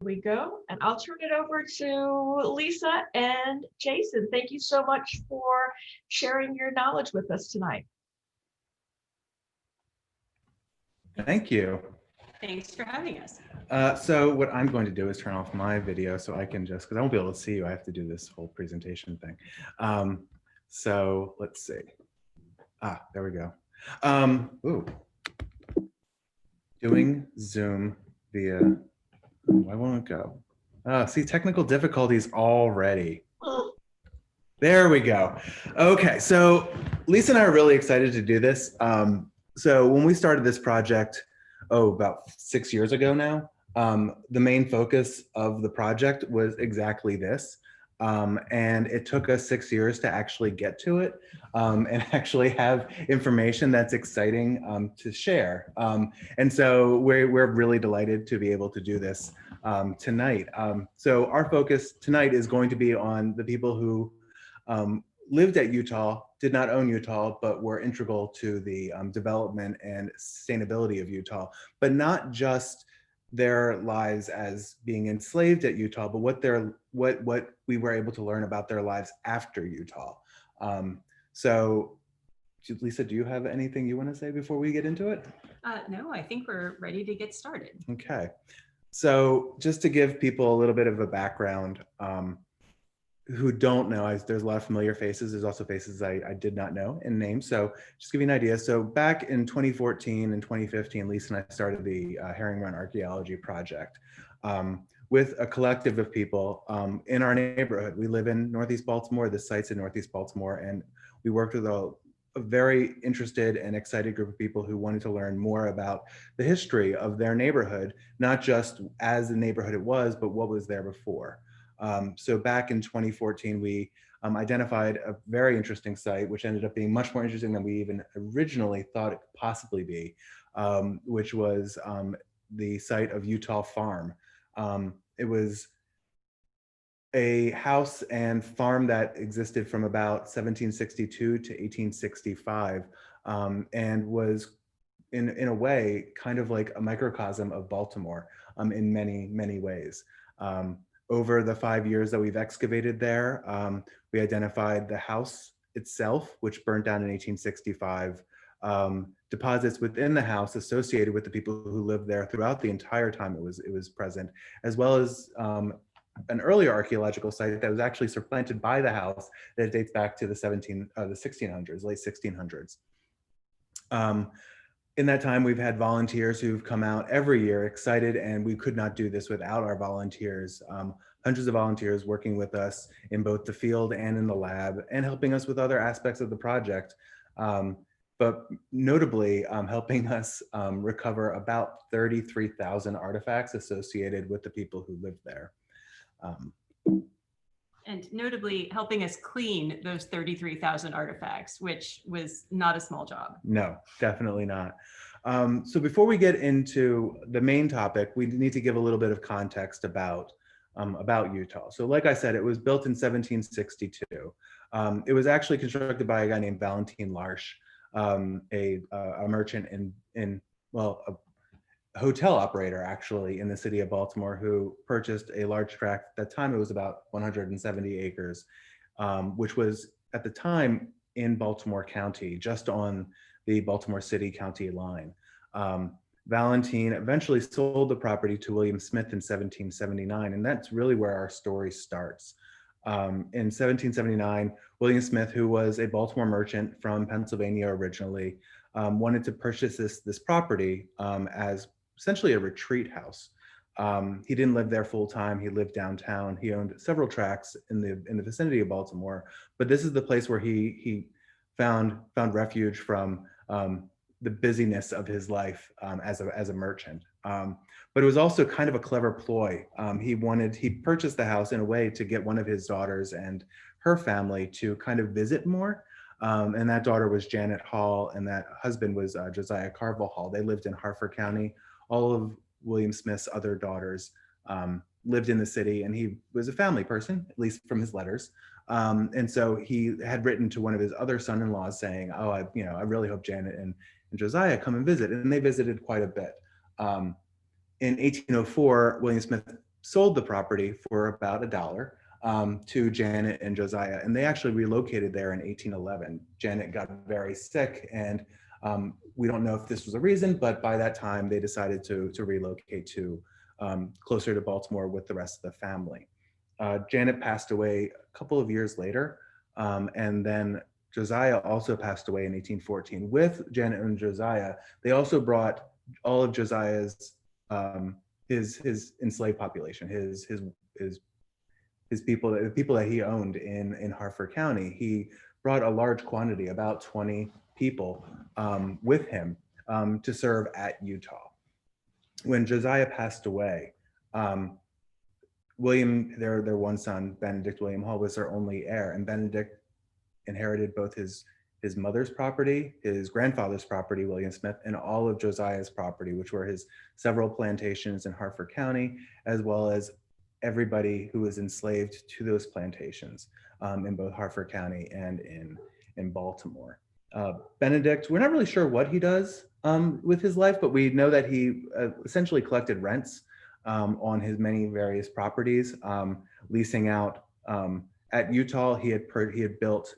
We go, and I'll turn it over to Lisa and Jason. Thank you so much for sharing your knowledge with us tonight. Thank you. Thanks for having us. So what I'm going to do is turn off my video so I can just, because I won't be able to see you, I have to do this whole presentation thing. So let's see. There we go. Doing Zoom via, why won't it go? See, technical difficulties already. There we go. Okay, so Lisa and I are really excited to do this. So when we started this project, about 6 years ago now, the main focus of the project was exactly this. And it took us 6 years to actually get to it and actually have information that's exciting to share. And so we're really delighted to be able to do this tonight. So our focus tonight is going to be on the people who lived at Eutaw, did not own Eutaw, but were integral to the development and sustainability of Eutaw, but not just their lives as being enslaved at Eutaw, but what we were able to learn about their lives after Eutaw. So Lisa, do you have anything you want to say before we get into it? No, I think we're ready to get started. Okay. So just to give people a little bit of a background, who don't know, there's a lot of familiar faces. There's also faces I did not know in names. So just give you an idea. So back in 2014 and 2015, Lisa and I started the Herring Run Archaeology Project with a collective of people in our neighborhood. We live in Northeast Baltimore. The site's in Northeast Baltimore. And we worked with a very interested and excited group of people who wanted to learn more about the history of their neighborhood, not just as the neighborhood it was, but what was there before. So back in 2014, we identified a very interesting site, which ended up being much more interesting than we even originally thought it could possibly be, which was the site of Eutaw Farm. It was a house and farm that existed from about 1762 to 1865 and was in a way kind of like a microcosm of Baltimore in many, many ways. Over the 5 years that we've excavated there, we identified the house itself, which burnt down in 1865, deposits within the house associated with the people who lived there throughout the entire time it was present, as well as an earlier archaeological site that was actually supplanted by the house that dates back to the 1600s, late 1600s. In that time, we've had volunteers who've come out every year excited, and we could not do this without our volunteers. Hundreds of volunteers working with us in both the field and in the lab and helping us with other aspects of the project. But notably helping us recover about 33,000 artifacts associated with the people who lived there. And notably helping us clean those 33,000 artifacts, which was not a small job. No, definitely not. So before we get into the main topic, we need to give a little bit of context about Eutaw. So like I said, it was built in 1762. It was actually constructed by a guy named Valentine Larche, a merchant a hotel operator actually in the city of Baltimore, who purchased a large tract. At that time it was about 170 acres, which was at the time in Baltimore County, just on the Baltimore City County line. Valentine eventually sold the property to William Smith in 1779, and that's really where our story starts. In 1779, William Smith, who was a Baltimore merchant from Pennsylvania originally, wanted to purchase this property as essentially a retreat house. He didn't live there full time. He lived downtown. He owned several tracts in the vicinity of Baltimore, but this is the place where he found refuge from the busyness of his life as a merchant. But it was also kind of a clever ploy. He purchased the house in a way to get one of his daughters and her family to kind of visit more. And that daughter was Janet Hall, and that husband was Josiah Carville Hall. They lived in Harford County. All of William Smith's other daughters lived in the city, and he was a family person, at least from his letters. And so he had written to one of his other son-in-laws saying, "Oh, I really hope Janet and Josiah come and visit." And they visited quite a bit. In 1804, William Smith sold the property for about $1 to Janet and Josiah, and they actually relocated there in 1811. Janet got very sick, and we don't know if this was a reason, but by that time they decided to relocate to closer to Baltimore with the rest of the family. Janet passed away a couple of years later, and then Josiah also passed away in 1814. With Janet and Josiah, they also brought all of Josiah's his enslaved population, his people, the people that he owned in Harford County. He brought a large quantity, about 20 people, with him to serve at Eutaw. When Josiah passed away, William, their one son, Benedict William Hall, was their only heir, and Benedict inherited both his mother's property, his grandfather's property, William Smith, and all of Josiah's property, which were his several plantations in Harford County, as well as everybody who was enslaved to those plantations in both Harford County and in Baltimore. Benedict, we're not really sure what he does with his life, but we know that he essentially collected rents on his many various properties, leasing out. At Eutaw, he had built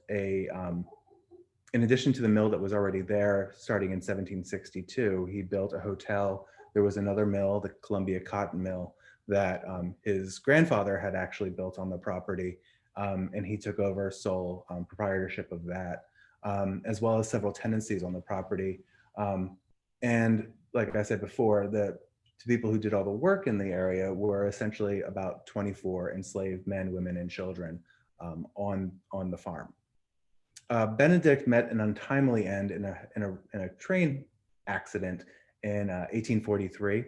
in addition to the mill that was already there, starting in 1762, he built a hotel. There was another mill, the Columbia Cotton Mill, that his grandfather had actually built on the property, and he took over sole proprietorship of that, as well as several tenancies on the property. And like I said before, the people who did all the work in the area were essentially about 24 enslaved men, women, and children on the farm. Benedict met an untimely end in a train accident in 1843,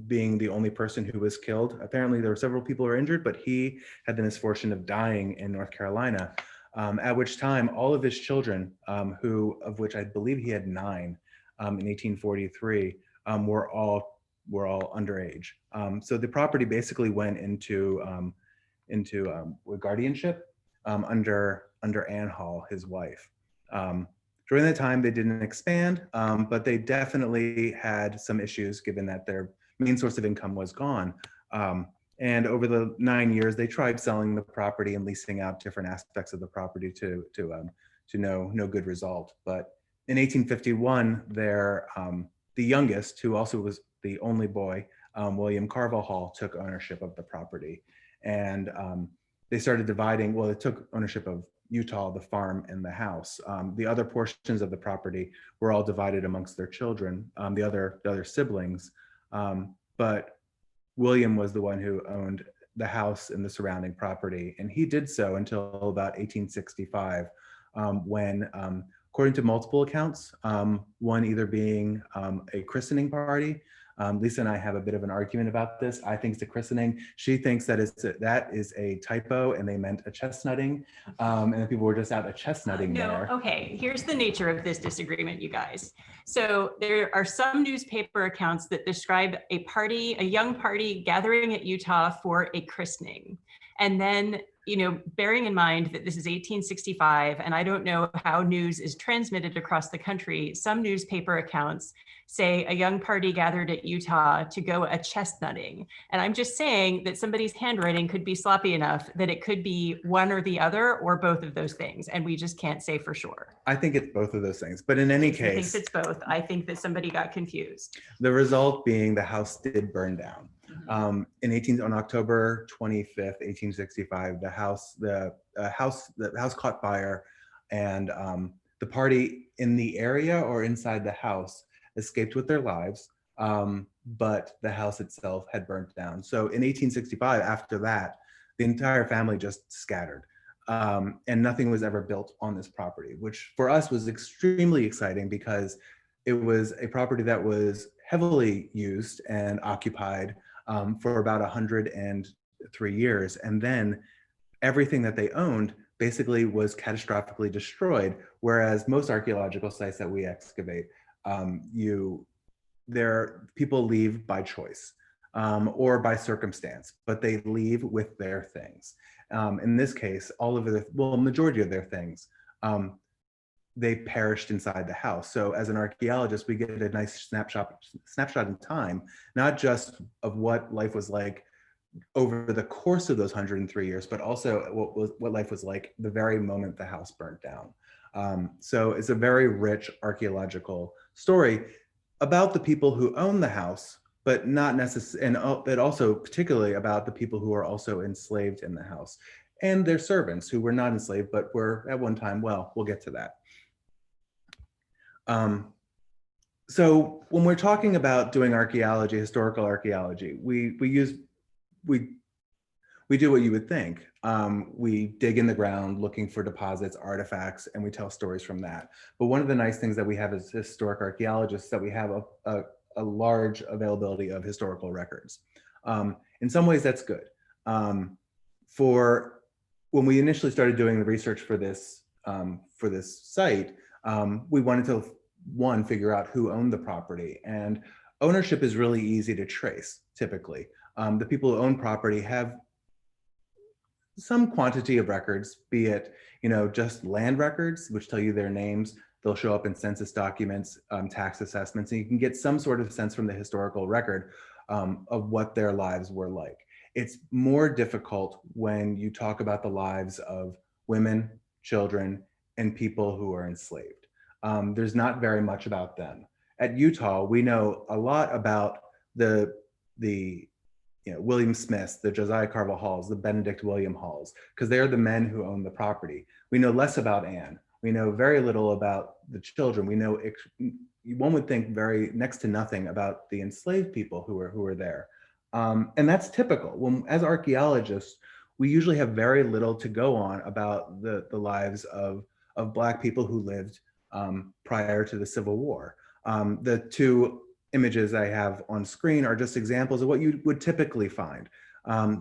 being the only person who was killed. Apparently there were several people who were injured, but he had the misfortune of dying in North Carolina, at which time all of his children, of which I believe he had 9 in 1843, were all underage. So the property basically went into guardianship under Ann Hall, his wife. During that time, they didn't expand, but they definitely had some issues given that their main source of income was gone. And over the 9 years, they tried selling the property and leasing out different aspects of the property to no good result. But in 1851, the youngest, who also was the only boy, William Carville Hall, took ownership of the property. And they started dividing, well, they took ownership of Eutaw, the farm, and the house. The other portions of the property were all divided amongst their children, the other siblings. But William was the one who owned the house and the surrounding property. And he did so until about 1865, when, according to multiple accounts, one either being a christening party. Lisa and I have a bit of an argument about this. I think it's a christening. She thinks that that is a typo and they meant a chestnutting. And the people were just out a chestnutting there. Okay, here's the nature of this disagreement, you guys. So there are some newspaper accounts that describe a young party gathering at Eutaw for a christening. And then, bearing in mind that this is 1865, and I don't know how news is transmitted across the country, some newspaper accounts say a young party gathered at Eutaw to go a chestnutting. And I'm just saying that somebody's handwriting could be sloppy enough that it could be one or the other or both of those things. And we just can't say for sure. I think it's both of those things, but in any case. I think it's both. I think that somebody got confused. The result being the house did burn down. On October 25th, 1865, the house caught fire, and the party in the area or inside the house escaped with their lives, but the house itself had burnt down. So in 1865, after that, the entire family just scattered, and nothing was ever built on this property, which for us was extremely exciting because it was a property that was heavily used and occupied for about 103 years. And then everything that they owned basically was catastrophically destroyed. Whereas most archaeological sites that we excavate, people leave by choice or by circumstance, but they leave with their things. In this case, majority of their things, they perished inside the house. So as an archaeologist, we get a nice snapshot in time, not just of what life was like over the course of those 103 years, but also what life was like the very moment the house burnt down. So it's a very rich archaeological story about the people who own the house, but not necessarily, but also particularly about the people who are also enslaved in the house and their servants who were not enslaved, but were at one time, well, we'll get to that. So when we're talking about doing archaeology, historical archaeology, we do what you would think. We dig in the ground looking for deposits, artifacts, and we tell stories from that. But one of the nice things that we have as historic archaeologists is that we have a large availability of historical records. In some ways, that's good. For when we initially started doing the research for this site, we wanted to, one, figure out who owned the property. And ownership is really easy to trace, typically. The people who own property have some quantity of records, be it, just land records, which tell you their names. They'll show up in census documents, tax assessments, and you can get some sort of sense from the historical record of what their lives were like. It's more difficult when you talk about the lives of women, children, and people who are enslaved. There's not very much about them. At Eutaw, we know a lot about the William Smiths, the Josiah Carville Halls, the Benedict William Halls, because they're the men who own the property. We know less about Anne. We know very little about the children. We know, one would think, very next to nothing about the enslaved people who were there. And that's typical. As archaeologists, we usually have very little to go on about the lives of Black people who lived prior to the Civil War. The two images I have on screen are just examples of what you would typically find.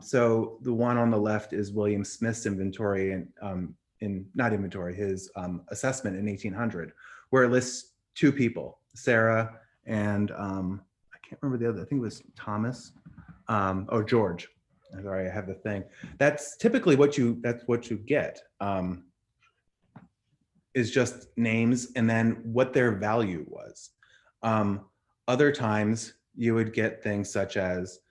So the one on the left is William Smith's inventory his assessment in 1800, where it lists two people, Sarah and I can't remember the other, I think it was Thomas, or George. Sorry, I have the thing. That's typically what you get, is just names and then what their value was. Other times you would get things such as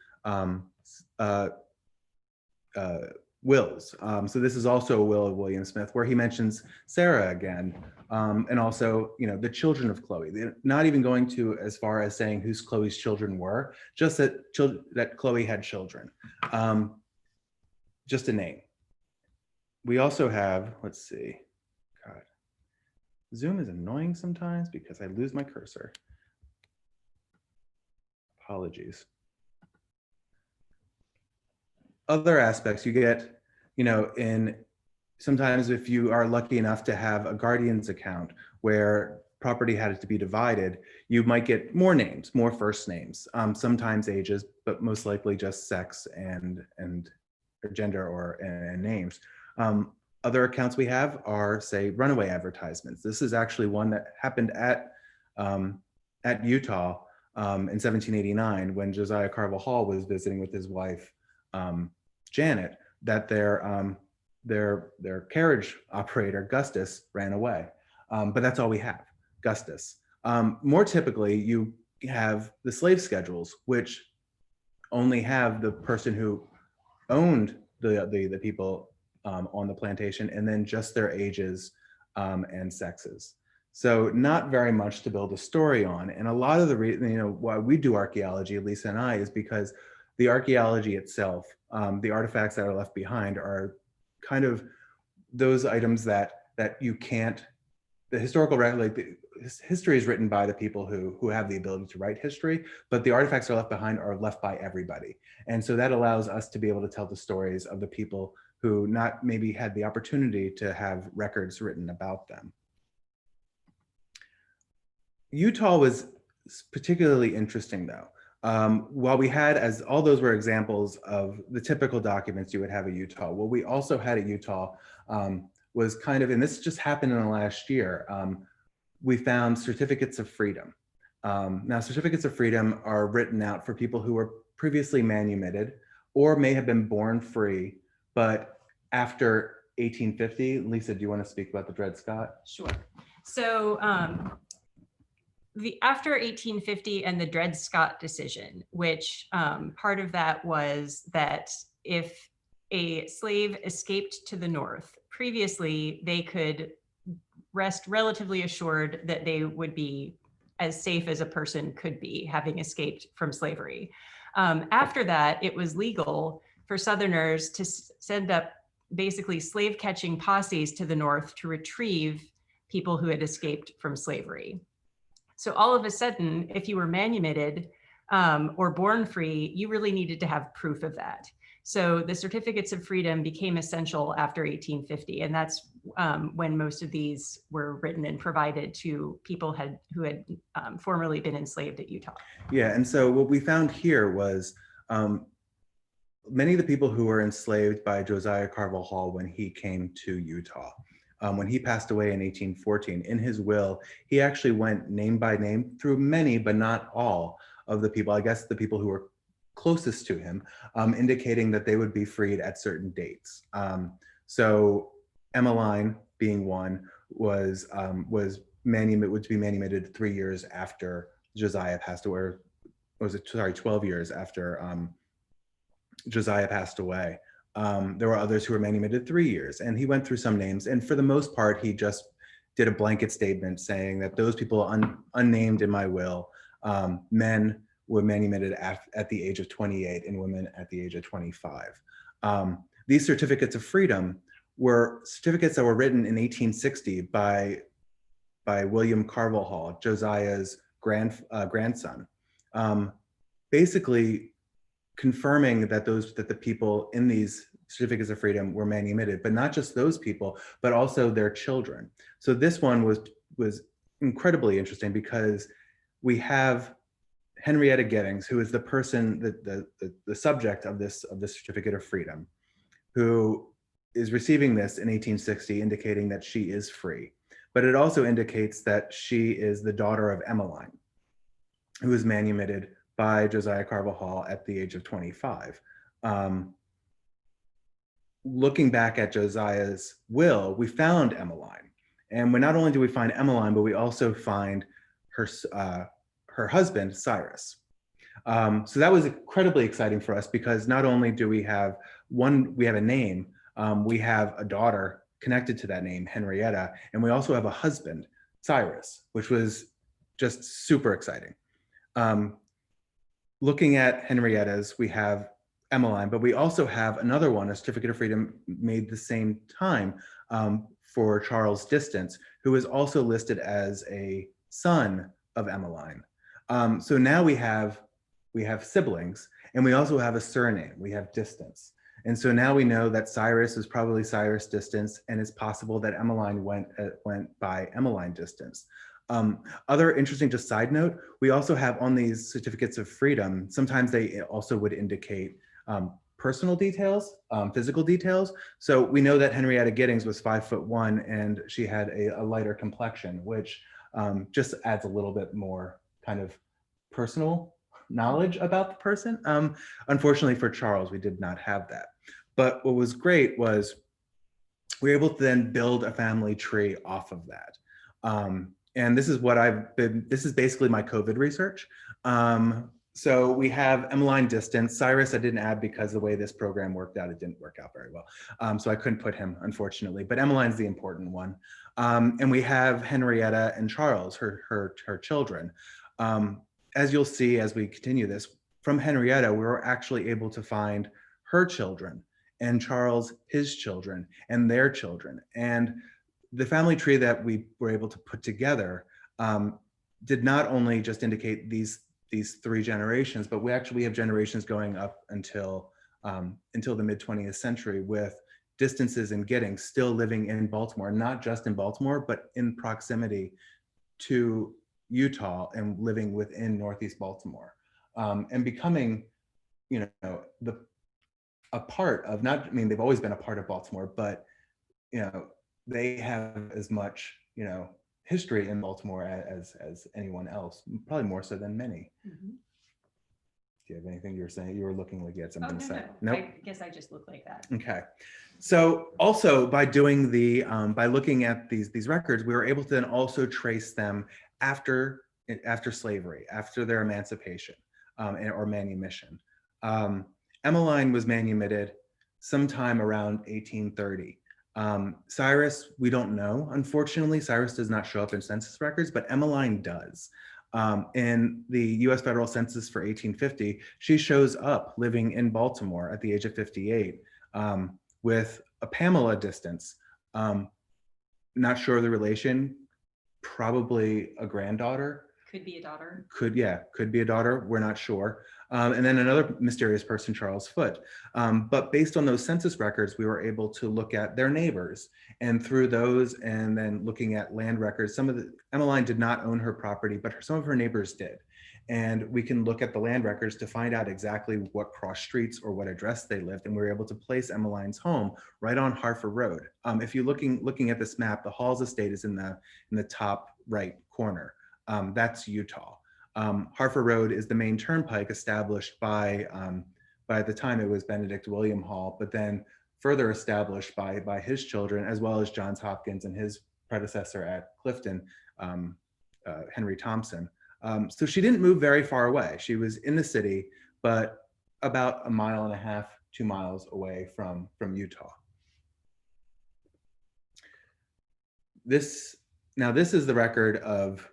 wills. So this is also a will of William Smith where he mentions Sarah again, and also, the children of Chloe. They're not even going to as far as saying whose Chloe's children were, just that Chloe had children. Just a name. We also have, let's see, God, Zoom is annoying sometimes because I lose my cursor. Apologies. Other aspects you get, sometimes if you are lucky enough to have a guardian's account where property had to be divided, you might get more names, more first names, sometimes ages, but most likely just sex and gender and names. Other accounts we have are, say, runaway advertisements. This is actually one that happened at Eutaw in 1789 when Josiah Carville Hall was visiting with his wife, Janet, that their carriage operator, Gustus, ran away. But that's all we have, Gustus. More typically, you have the slave schedules, which only have the person who owned the people on the plantation and then just their ages and sexes. So not very much to build a story on. And a lot of the reason, why we do archaeology, Lisa and I, is because the archaeology itself, the artifacts that are left behind are kind of those items that you can't, the historical record, like history is written by the people who have the ability to write history, but the artifacts that are left behind are left by everybody. And so that allows us to be able to tell the stories of the people who not maybe had the opportunity to have records written about them. Eutaw was particularly interesting though. While we had, as all those were examples of the typical documents you would have at Eutaw, what we also had at Eutaw was kind of, and this just happened in the last year, we found certificates of freedom. Now, certificates of freedom are written out for people who were previously manumitted or may have been born free, but after 1850. Lisa, do you want to speak about the Dred Scott? Sure. So after 1850 and the Dred Scott decision, which part of that was that if a slave escaped to the North, previously they could rest relatively assured that they would be as safe as a person could be, having escaped from slavery. After that, it was legal for Southerners to send up basically slave catching posses to the North to retrieve people who had escaped from slavery. So all of a sudden, if you were manumitted or born free, you really needed to have proof of that. So the certificates of freedom became essential after 1850, and that's when most of these were written and provided to people who had formerly been enslaved at Eutaw. Yeah, and so what we found here was many of the people who were enslaved by Josiah Carville Hall when he came to Eutaw. When he passed away in 1814, in his will, he actually went name by name through many, but not all of the people, I guess the people who were closest to him, indicating that they would be freed at certain dates. So Emmeline, being one, was to be manumitted 3 years after Josiah passed away, or was it, sorry, 12 years after Josiah passed away. There were others who were manumitted 3 years, and he went through some names, and for the most part, he just did a blanket statement saying that those people unnamed in my will, men were manumitted at the age of 28 and women at the age of 25. These certificates of freedom were certificates that were written in 1860 by William Carville Hall, Josiah's grandson, basically confirming that the people in these certificates of freedom were manumitted, but not just those people, but also their children. So this one was incredibly interesting because we have Henrietta Giddings, who is the person, the subject of this certificate of freedom, who is receiving this in 1860, indicating that she is free. But it also indicates that she is the daughter of Emmeline, who was manumitted by Josiah Carville Hall at the age of 25. Looking back at Josiah's will, we found Emmeline. And not only do we find Emmeline, but we also find her husband, Cyrus. So that was incredibly exciting for us because not only do we have a name, we have a daughter connected to that name, Henrietta, and we also have a husband, Cyrus, which was just super exciting. Looking at Henrietta's, we have Emmeline, but we also have another one, a certificate of freedom made the same time for Charles Distance, who is also listed as a son of Emmeline. So now we have siblings, and we also have a surname. We have Distance. And so now we know that Cyrus is probably Cyrus Distance, and it's possible that Emmeline went by Emmeline Distance. Other interesting, just side note, we also have on these certificates of freedom, sometimes they also would indicate personal details, physical details. So we know that Henrietta Giddings was 5'1" and she had a lighter complexion, which just adds a little bit more kind of personal knowledge about the person. Unfortunately for Charles, we did not have that. But what was great was we were able to then build a family tree off of that. And this is what this is basically my COVID research. So we have Emmeline Distance. Cyrus I didn't add because the way this program worked out, it didn't work out very well. So I couldn't put him, unfortunately, but Emmeline's the important one. And we have Henrietta and Charles, her children. As you'll see as we continue this, from Henrietta, we were actually able to find her children and Charles, his children, and their children. And the family tree that we were able to put together did not only just indicate these three generations, but we have generations going up until the mid-20th century, with Distances and Giddings still living in Baltimore, not just in Baltimore, but in proximity to Eutaw and living within Northeast Baltimore, and becoming, a part of, they've always been a part of Baltimore, but, they have as much, history in Baltimore as anyone else, probably more so than many. Mm-hmm. Do you have anything you were saying? You were looking like you had something to say. No. Nope. I guess I just look like that. Okay. So also by doing by looking at these records, we were able to then also trace them after after slavery, after their emancipation or manumission. Emmeline was manumitted sometime around 1830. Cyrus, we don't know, unfortunately. Cyrus does not show up in census records, but Emmeline does. In the US federal census for 1850, she shows up living in Baltimore at the age of 58 with a Pamela distance. Not sure of the relation, probably a granddaughter. Could be a daughter. Could be a daughter, we're not sure. And then another mysterious person, Charles Foote. But based on those census records, we were able to look at their neighbors, and through those, and then looking at land records, Emmeline did not own her property, but some of her neighbors did. And we can look at the land records to find out exactly what cross streets or what address they lived. And we were able to place Emmeline's home right on Hartford Road. If you're looking at this map, the Halls estate is in the top right corner. That's Eutaw. Hartford Road is the main turnpike established by the time it was Benedict William Hall, but then further established by his children, as well as Johns Hopkins and his predecessor at Clifton, Henry Thompson. So she didn't move very far away. She was in the city, but about 1.5 miles, 2 miles away from Eutaw. This is the record of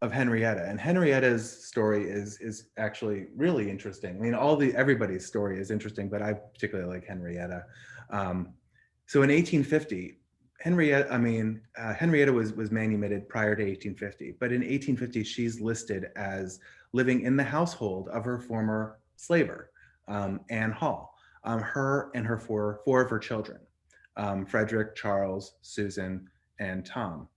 Henrietta, and Henrietta's story is actually really interesting. I mean, everybody's story is interesting, but I particularly like Henrietta. So in 1850, Henrietta was manumitted prior to 1850, but in 1850 she's listed as living in the household of her former slaver, Anne Hall. Her and her four of her children, Frederick, Charles, Susan, and Tom.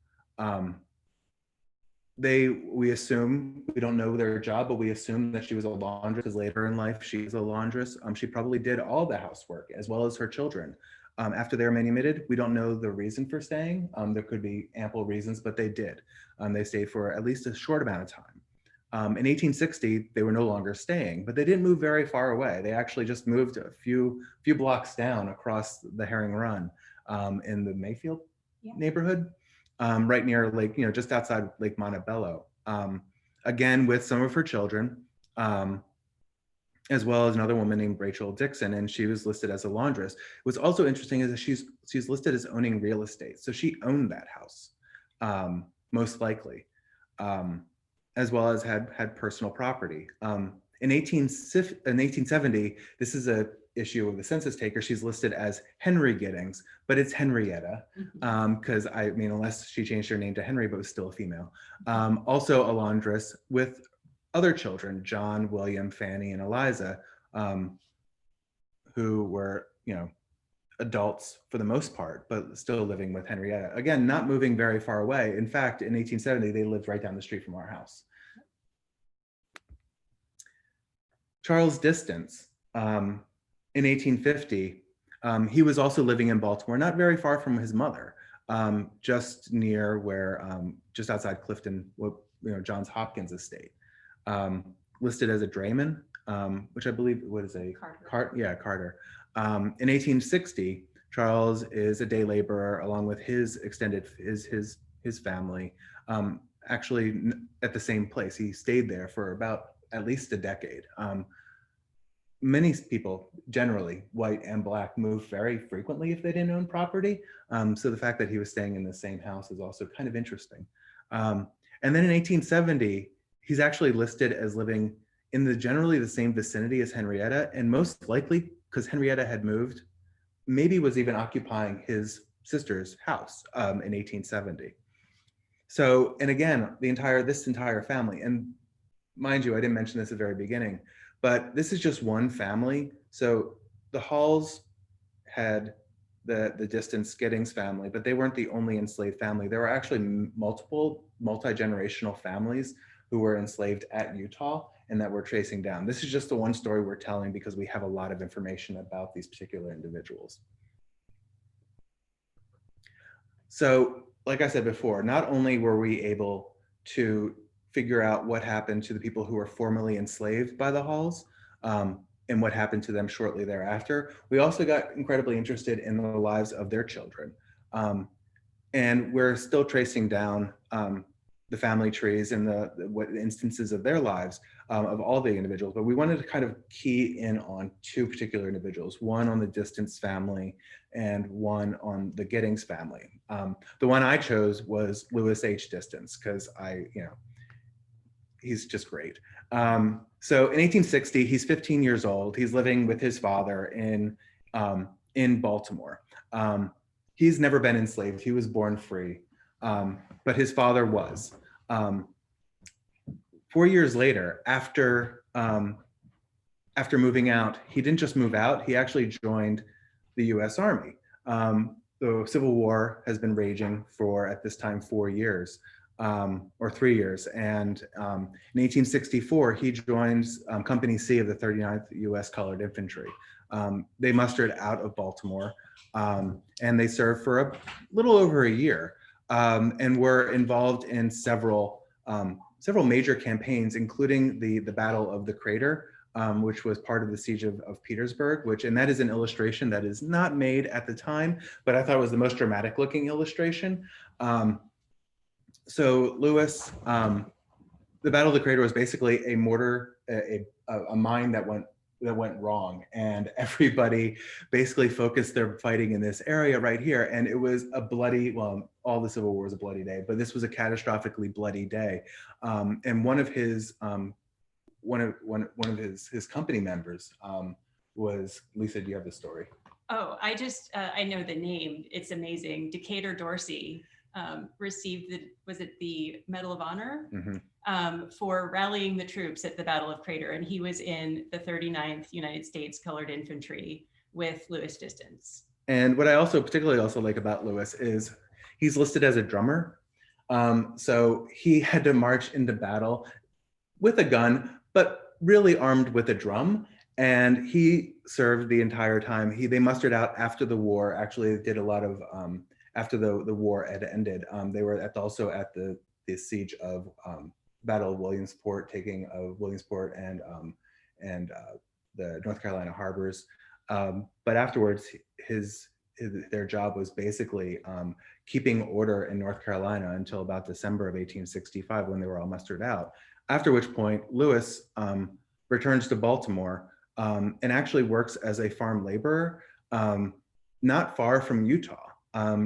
We assume, we don't know their job, but we assume that she was a laundress, because later in life she was a laundress. She probably did all the housework as well as her children. After they were manumitted, we don't know the reason for staying. There could be ample reasons, but they did. They stayed for at least a short amount of time. In 1860, they were no longer staying, but they didn't move very far away. They actually just moved a few blocks down across the Herring Run in the Mayfield neighborhood. Right near Lake, just outside Lake Montebello. Again, with some of her children, as well as another woman named Rachel Dixon, and she was listed as a laundress. What's also interesting is that she's listed as owning real estate. So she owned that house, most likely, as well as had personal property. In 1870, this is a issue of the census taker. She's listed as Henry Giddings, but it's Henrietta, because unless she changed her name to Henry, but was still a female. Also a laundress with other children, John, William, Fanny, and Eliza, who were, adults for the most part, but still living with Henrietta. Again, not moving very far away. In fact, in 1870, they lived right down the street from our house. Charles Distance, in 1850, he was also living in Baltimore, not very far from his mother, just near where, just outside Clifton, Johns Hopkins estate. Listed as a drayman, which I believe, Carter. In 1860, Charles is a day laborer along with his his family, actually at the same place. He stayed there for about at least a decade. Many people, generally white and black, move very frequently if they didn't own property. So the fact that he was staying in the same house is also kind of interesting. And then in 1870, he's actually listed as living in generally the same vicinity as Henrietta, and most likely because Henrietta had moved, maybe was even occupying his sister's house in 1870. So, and again, this entire family, and mind you, I didn't mention this at the very beginning, but this is just one family. So the Halls had the Distance Giddings family, but they weren't the only enslaved family. There were actually multiple multi-generational families who were enslaved at Eutaw and that we're tracing down. This is just the one story we're telling because we have a lot of information about these particular individuals. So, like I said before, not only were we able to figure out what happened to the people who were formerly enslaved by the Halls and what happened to them shortly thereafter, we also got incredibly interested in the lives of their children. And we're still tracing down the family trees and what instances of their lives of all the individuals, but we wanted to kind of key in on two particular individuals, one on the Distance family and one on the Giddings family. The one I chose was Louis H. Distance, because he's just great. So in 1860, he's 15 years old. He's living with his father in Baltimore. He's never been enslaved. He was born free, but his father was. 4 years later, after moving out, he didn't just move out, he actually joined the US Army. The Civil War has been raging for, at this time, 4 years, or 3 years. And in 1864, he joins Company C of the 39th US Colored Infantry. They mustered out of Baltimore, and they served for a little over a year, and were involved in several major campaigns, including the Battle of the Crater, which was part of the Siege of Petersburg, and that is an illustration that is not made at the time, but I thought it was the most dramatic looking illustration. So Lewis, the Battle of the Crater was basically a mortar, a mine that went wrong, and everybody basically focused their fighting in this area right here. And it was a bloody, well, all the Civil War was a bloody day, but this was a catastrophically bloody day. And one of his his company members was, Lisa, do you have the story? Oh, I know the name. It's amazing. Decatur Dorsey received the Medal of Honor for rallying the troops at the Battle of Crater, and he was in the 39th United States Colored Infantry with Louis Distance. And what I also particularly like about Lewis is he's listed as a drummer. So he had to march into battle with a gun, but really armed with a drum. And he served the entire time. They mustered out after the war. Actually, did a lot of after the war had ended. They were also at the siege of Battle of Williamsport, taking of Williamsport and the North Carolina harbors. But afterwards, their job was basically keeping order in North Carolina until about December of 1865, when they were all mustered out. After which point, Lewis returns to Baltimore and actually works as a farm laborer, not far from Eutaw.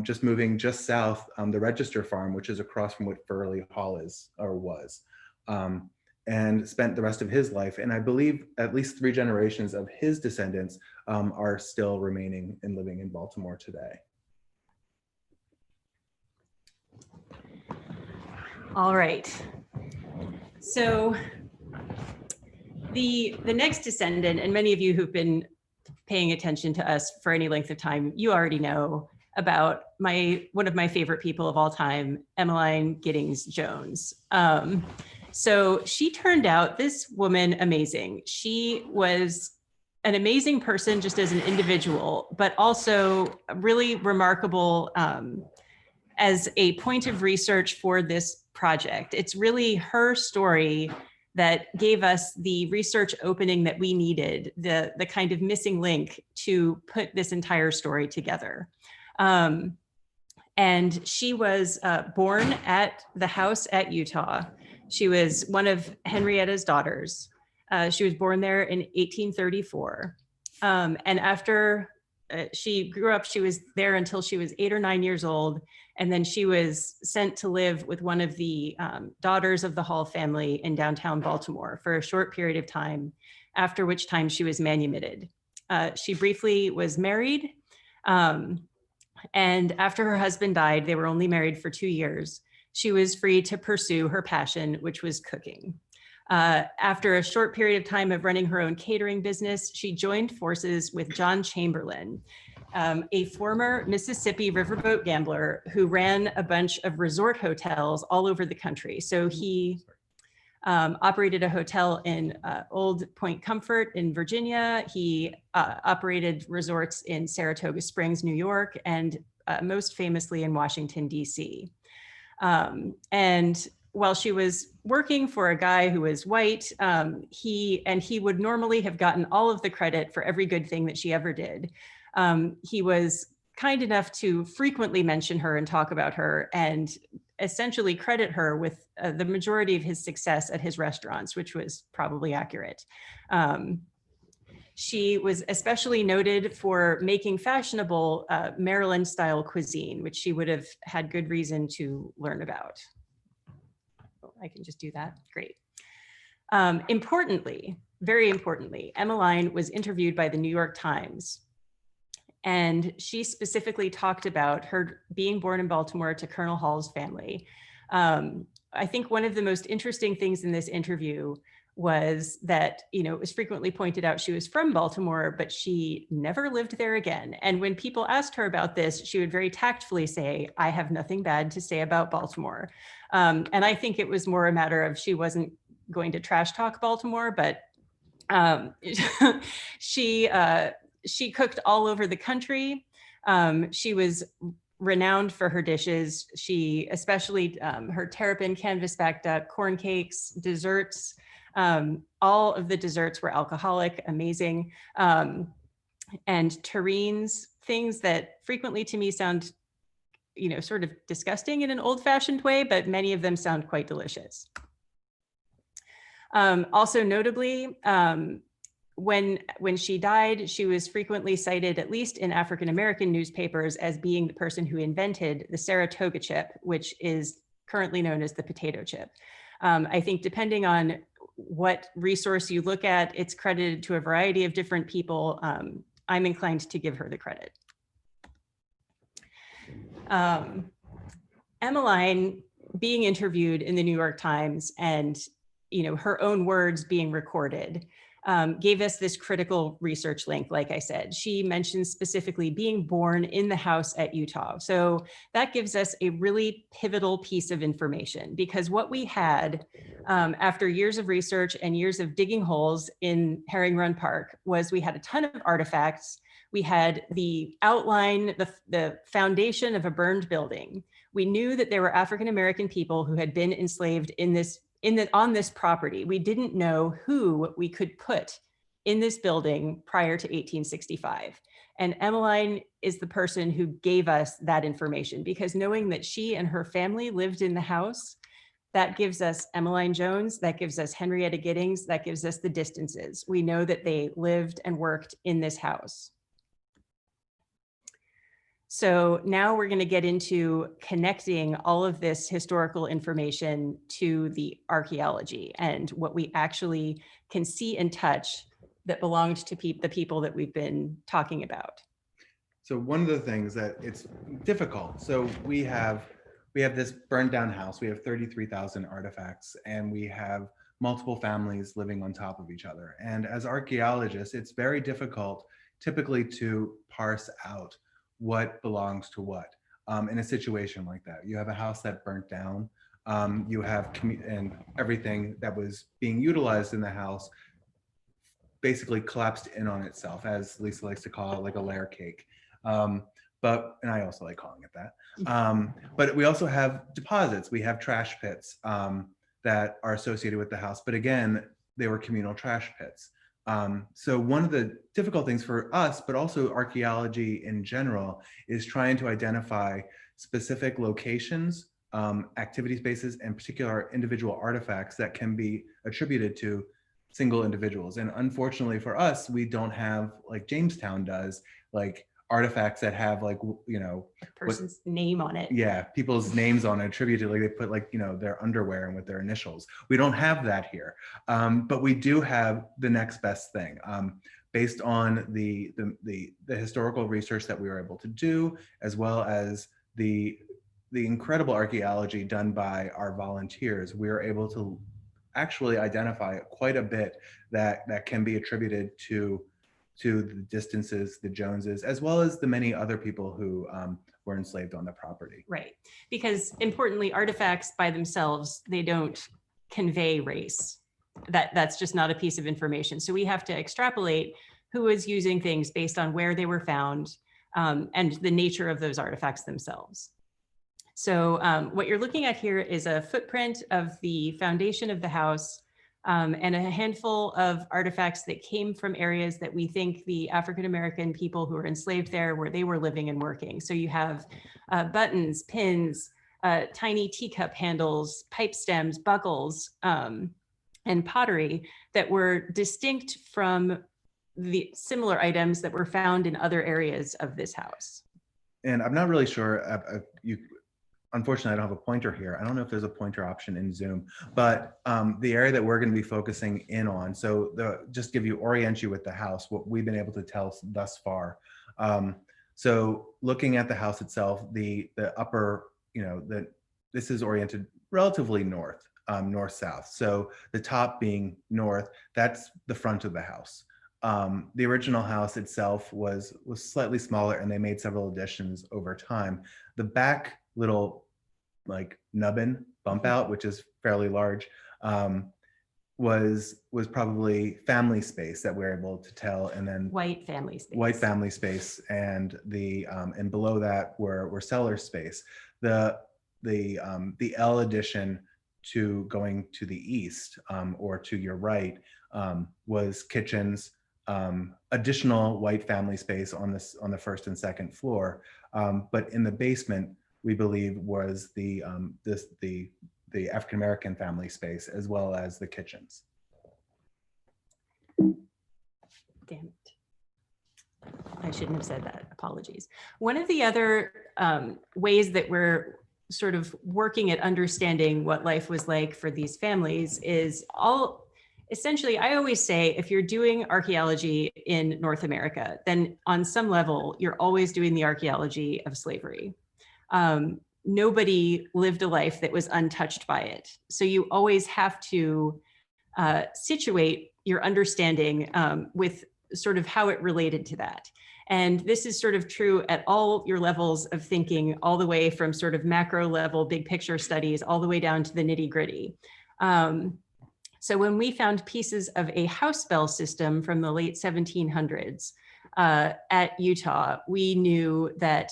Just moving just south, the Register Farm, which is across from what Furley Hall is or was, and spent the rest of his life. And I believe at least 3 generations of his descendants are still remaining and living in Baltimore today. All right. So the next descendant, and many of you who've been paying attention to us for any length of time, you already know about one of my favorite people of all time, Emmeline Giddings Jones. So she turned out, this woman, amazing. She was an amazing person just as an individual, but also really remarkable as a point of research for this project. It's really her story that gave us the research opening that we needed, the kind of missing link to put this entire story together. And she was born at the house at Eutaw. She was one of Henrietta's daughters. She was born there in 1834. And after she grew up, she was there until she was 8 or 9 years old. And then she was sent to live with one of the daughters of the Hall family in downtown Baltimore for a short period of time, after which time she was manumitted. She briefly was married. And after her husband died, they were only married for 2 years. She was free to pursue her passion, which was cooking. After a short period of time of running her own catering business, she joined forces with John Chamberlain, a former Mississippi riverboat gambler who ran a bunch of resort hotels all over the country. So he operated a hotel in Old Point Comfort in Virginia. He operated resorts in Saratoga Springs, New York, and most famously in Washington, DC. And while she was working for a guy who was white, he would normally have gotten all of the credit for every good thing that she ever did. He was kind enough to frequently mention her and talk about her, and essentially credit her with the majority of his success at his restaurants, which was probably accurate. She was especially noted for making fashionable Maryland-style cuisine, which she would have had good reason to learn about. Oh, I can just do that, great. Importantly, very importantly, Emmeline was interviewed by the New York Times, and she specifically talked about her being born in Baltimore to Colonel Hall's family. I think one of the most interesting things in this interview was that, it was frequently pointed out she was from Baltimore, but she never lived there again. And when people asked her about this, she would very tactfully say, I have nothing bad to say about Baltimore. And I think it was more a matter of she wasn't going to trash talk Baltimore, but she cooked all over the country. She was renowned for her dishes. She especially her terrapin canvasback duck, corn cakes, desserts. All of the desserts were alcoholic, amazing. And terrines, things that frequently to me sound, sort of disgusting in an old-fashioned way, but many of them sound quite delicious. Also notably, when she died, she was frequently cited, at least in African-American newspapers, as being the person who invented the Saratoga chip, which is currently known as the potato chip. I think depending on what resource you look at, it's credited to a variety of different people. I'm inclined to give her the credit. Emmeline being interviewed in the New York Times and her own words being recorded gave us this critical research link. Like I said, she mentions specifically being born in the house at Eutaw. So that gives us a really pivotal piece of information, because what we had after years of research and years of digging holes in Herring Run Park was we had a ton of artifacts. We had the outline, the foundation of a burned building. We knew that there were African-American people who had been enslaved on this property. We didn't know who we could put in this building prior to 1865. And Emmeline is the person who gave us that information, because knowing that she and her family lived in the house, that gives us Emmeline Jones, that gives us Henrietta Giddings, that gives us the distances. We know that they lived and worked in this house. So now we're going to get into connecting all of this historical information to the archaeology and what we actually can see and touch that belonged to the people that we've been talking about. So one of the things that it's difficult. So we have this burned down house. We have 33,000 artifacts, and we have multiple families living on top of each other. And as archaeologists, it's very difficult typically to parse out what belongs to what in a situation like that. You have a house that burnt down. You have and everything that was being utilized in the house basically collapsed in on itself, as Lisa likes to call it, like a layer cake. And I also like calling it that. But we also have deposits. We have trash pits that are associated with the house. But again, they were communal trash pits. So one of the difficult things for us, but also archaeology in general, is trying to identify specific locations, activity spaces, and particular individual artifacts that can be attributed to single individuals. And unfortunately for us, we don't have, like Jamestown does, like artifacts that have like, a person's name on it. Yeah, people's names on it, attributed, like they put like, their underwear and with their initials. We don't have that here, but we do have the next best thing. Based on the historical research that we were able to do, as well as the incredible archaeology done by our volunteers, we were able to actually identify quite a bit that can be attributed to the Distances, the Joneses, as well as the many other people who were enslaved on the property. Right, because importantly, artifacts by themselves, they don't convey race. That's just not a piece of information. So we have to extrapolate who was using things based on where they were found and the nature of those artifacts themselves. So what you're looking at here is a footprint of the foundation of the house and a handful of artifacts that came from areas that we think the African-American people who were enslaved there, where they were living and working. So you have buttons, pins, tiny teacup handles, pipe stems, buckles, and pottery that were distinct from the similar items that were found in other areas of this house. And I'm not really sure, unfortunately, I don't have a pointer here. I don't know if there's a pointer option in Zoom, but the area that we're going to be focusing in on, so just orient you with the house, what we've been able to tell thus far. So looking at the house itself, the upper, this is oriented relatively north, north-south. So the top being north, that's the front of the house. The original house itself was slightly smaller, and they made several additions over time. The back little like nubbin bump out, which is fairly large, was probably family space that we're able to tell, and then white family space, and and below that were cellar space. The L addition to going to the east, or to your right, was kitchens, additional white family space on the first and second floor, but in the basement we believe was the African American family space, as well as the kitchens. Damn it. I shouldn't have said that. Apologies. One of the other ways that we're sort of working at understanding what life was like for these families is essentially, I always say, if you're doing archaeology in North America, then on some level, you're always doing the archaeology of slavery. Nobody lived a life that was untouched by it. So you always have to situate your understanding with sort of how it related to that. And this is sort of true at all your levels of thinking, all the way from sort of macro level, big picture studies, all the way down to the nitty gritty. So when we found pieces of a house bell system from the late 1700s at Eutaw, we knew that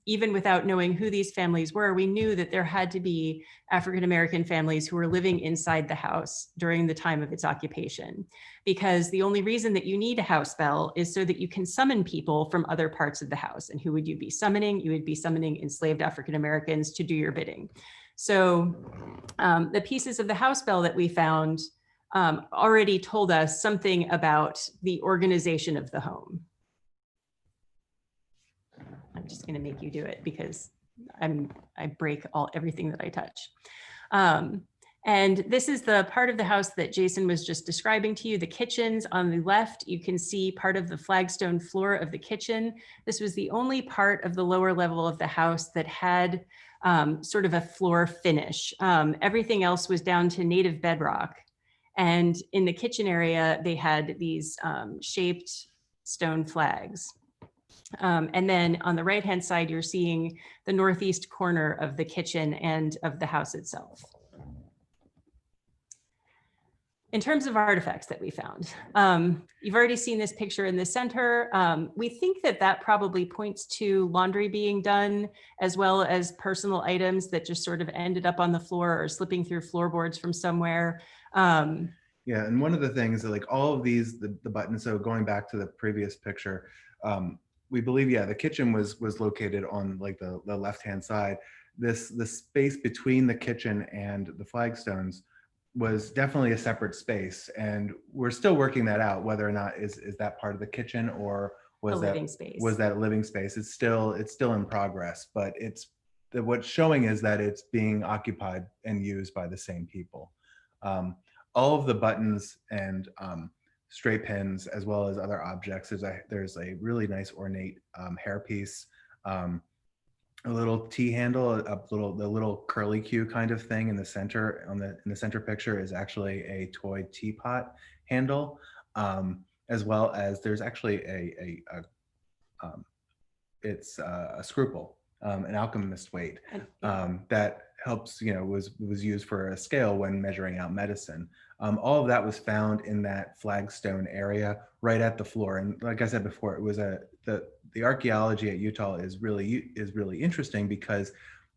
even without knowing who these families were, we knew that there had to be African-American families who were living inside the house during the time of its occupation. Because the only reason that you need a house bell is so that you can summon people from other parts of the house. And who would you be summoning? You would be summoning enslaved African-Americans to do your bidding. So the pieces of the house bell that we found already told us something about the organization of the home. I'm just going to make you do it because I break everything that I touch. And this is the part of the house that Jason was just describing to you, the kitchens. On the left, you can see part of the flagstone floor of the kitchen. This was the only part of the lower level of the house that had sort of a floor finish. Everything else was down to native bedrock. And in the kitchen area, they had these shaped stone flags. And then on the right-hand side, you're seeing the northeast corner of the kitchen and of the house itself. In terms of artifacts that we found, you've already seen this picture in the center. We think that that probably points to laundry being done, as well as personal items that just sort of ended up on the floor or slipping through floorboards from somewhere. Yeah, and one of the things that, like, all of these, the buttons, so going back to the previous picture, we believe, yeah, the kitchen was located on like the left-hand side. The space between the kitchen and the flagstones was definitely a separate space, and we're still working that out, whether or not is that part of the kitchen or was that a living space. It's still in progress, but what's showing is that it's being occupied and used by the same people. All of the buttons and stray pins, as well as other objects, there's a really nice ornate hairpiece, a little T handle, the little curly Q kind of thing in the center. In the center picture is actually a toy teapot handle, as well as there's actually it's a scruple, an alchemist weight, that helps, was used for a scale when measuring out medicine. All of that was found in that flagstone area right at the floor. And like I said before, it was the archaeology at Eutaw is really interesting because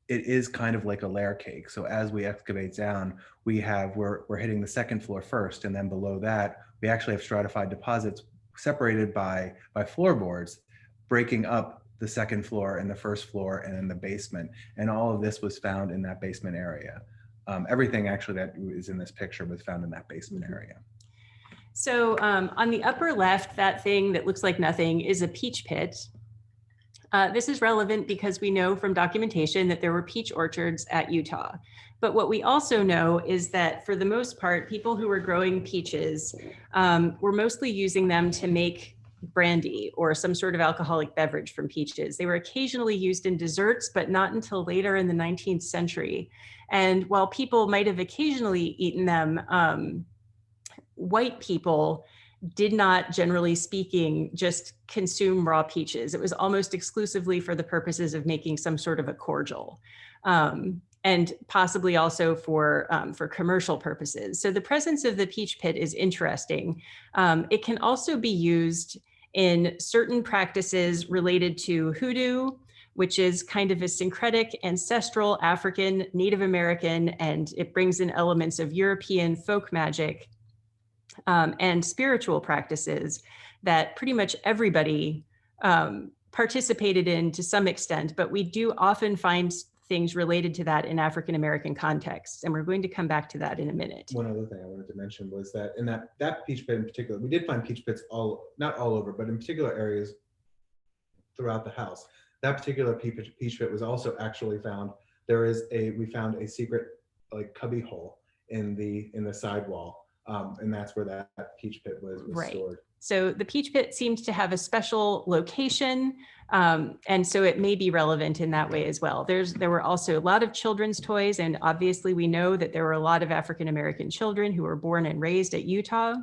it is kind of like a layer cake. So as we excavate down, we're hitting the second floor first, and then below that we actually have stratified deposits separated by floorboards, breaking up the second floor and the first floor and in the basement. And all of this was found in that basement area. Everything actually that is in this picture was found in that basement area. So on the upper left, that thing that looks like nothing is a peach pit. This is relevant because we know from documentation that there were peach orchards at Eutaw. But what we also know is that for the most part, people who were growing peaches were mostly using them to make brandy or some sort of alcoholic beverage from peaches. They were occasionally used in desserts, but not until later in the 19th century. And while people might have occasionally eaten them, white people did not, generally speaking, just consume raw peaches. It was almost exclusively for the purposes of making some sort of a cordial, and possibly also for commercial purposes. So the presence of the peach pit is interesting. It can also be used in certain practices related to hoodoo, which is kind of a syncretic, ancestral, African, Native American, and it brings in elements of European folk magic and spiritual practices that pretty much everybody participated in to some extent, but we do often find things related to that in African American contexts, and we're going to come back to that in a minute. One other thing I wanted to mention was that in that peach pit in particular, we did find peach pits not all over, but in particular areas throughout the house. That particular peach pit was also actually found. We found a secret like cubby hole in the sidewall, and that's where that peach pit was stored. So the peach pit seems to have a special location, and so it may be relevant in that way as well. There were also a lot of children's toys, and obviously we know that there were a lot of African American children who were born and raised at Eutaw.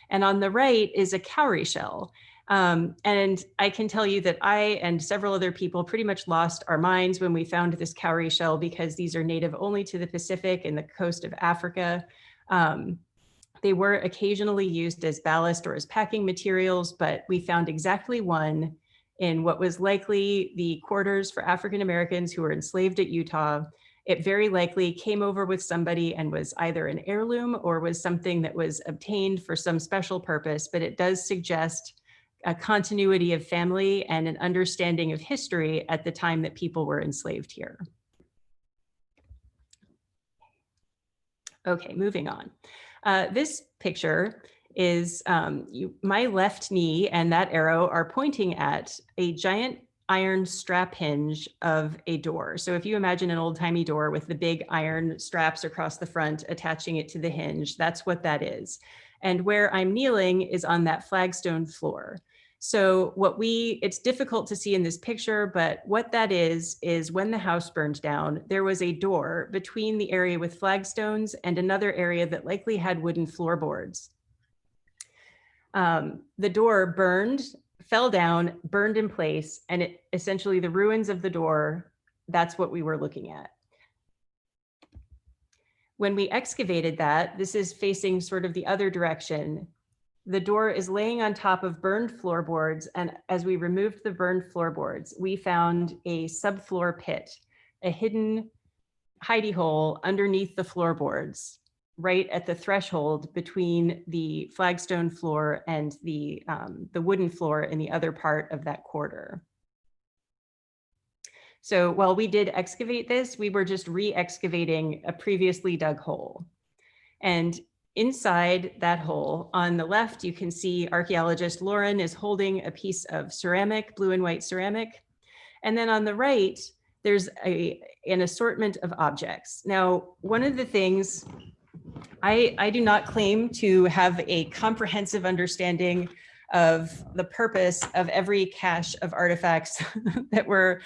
And on the right is a cowrie shell. And I can tell you that I and several other people pretty much lost our minds when we found this cowrie shell, because these are native only to the Pacific and the coast of Africa. They were occasionally used as ballast or as packing materials, but we found exactly one in what was likely the quarters for African Americans who were enslaved at Eutaw. It very likely came over with somebody and was either an heirloom or was something that was obtained for some special purpose, but it does suggest a continuity of family and an understanding of history at the time that people were enslaved here. Okay, moving on. This picture is my left knee and that arrow are pointing at a giant iron strap hinge of a door. So if you imagine an old-timey door with the big iron straps across the front attaching it to the hinge, that's what that is. And where I'm kneeling is on that flagstone floor. So it's difficult to see in this picture, but what that is when the house burned down, there was a door between the area with flagstones and another area that likely had wooden floorboards. The door burned, fell down, burned in place, and essentially the ruins of the door, that's what we were looking at. When we excavated that, this is facing sort of the other direction. The door is laying on top of burned floorboards, and as we removed the burned floorboards, we found a subfloor pit, a hidden hidey hole underneath the floorboards, right at the threshold between the flagstone floor and the wooden floor in the other part of that quarter. So while we did excavate this, we were just re-excavating a previously dug hole. And inside that hole, on the left, you can see archaeologist Lauren is holding a piece of ceramic, blue and white ceramic. And then on the right, there's an assortment of objects. Now, one of the things, I do not claim to have a comprehensive understanding of the purpose of every cache of artifacts that were